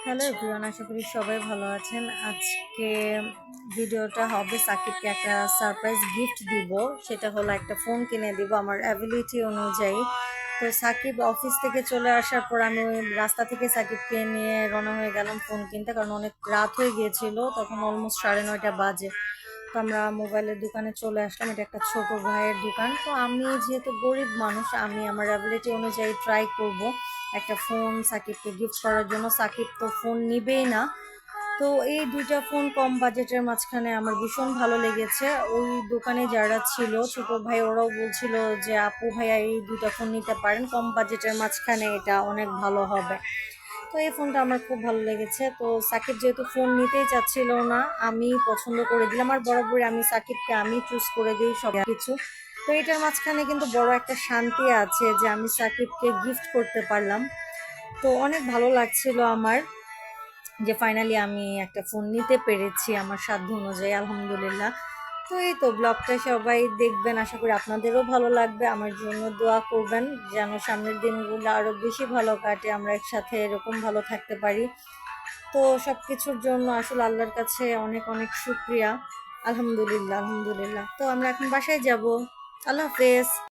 Hello everyone, আশা করি সবাই ভালো আছেন। আজকে ভিডিওটা হবে সাকিবকে একটা সারপ্রাইজ গিফট দিব। সেটা হলো একটা ফোন কিনে দিব আমার অ্যাবিলিটি অনুযায়ী। তো সাকিব অফিস থেকে চলে আসার পর আমি ওই রাস্তা থেকে সাকিবকে নিয়ে রওনা হয়ে গেলাম ফোন কিনতে, কারণ অনেক রাত হয়ে গিয়েছিল, তখন অলমোস্ট 9:30 বাজে। তো আমরা মোবাইলের দোকানে চলে আসলাম। এটা একটা ছোট ভাইয়ের দোকান। তো আমি যেহেতু গরিব মানুষ, আমি আমার অ্যাবিলিটি অনুযায়ী ট্রাই করব একটা ফোন সাকিবকে গিফট করার জন্য। সাকিব তো ফোন নিবেই না। তো এই দুইটা ফোন কম বাজেটের মাঝখানে আমার ভীষণ ভালো লেগেছে। ওই দোকানে যারা ছিল ছোট ভাই, ওরাও বলছিল যে আপু ভাইয়া এই দুইটা ফোন নিতে পারেন, কম বাজেটের মাঝখানে এটা অনেক ভালো হবে। তো এই ফোনটা আমার খুব ভালো লেগেছে। তো সাকিব যেহেতু ফোন নিতেই চাচ্ছিল না, আমি পছন্দ করে দিলাম। আর বরাবরই আমি সাকিবকে আমি চুজ করে দিই সব কিছু। তো এটার মাঝখানে কিন্তু বড় একটা শান্তি আছে যে আমি সাকিবকে গিফট করতে পারলাম। তো অনেক ভালো লাগছিল আমার যে ফাইনালি আমি একটা ফোন নিতে পেরেছি আমার সাধ্য অনুযায়ী, আলহামদুলিল্লাহ। তো এই তো ব্লগটা সবাই দেখবেন, আশা করি আপনাদেরও ভালো লাগবে। আমার জন্য দোয়া করবেন যেন সামনের দিনগুলো আরো বেশি ভালো কাটে, আমরা একসাথে এরকম ভালো থাকতে পারি। তো সবকিছুর জন্য আসলে আল্লাহর কাছে অনেক অনেক শুক্রিয়া। আলহামদুলিল্লাহ আলহামদুলিল্লাহ। তো আমরা এখন বাসায় যাব। আল্লাহ হাফেজ।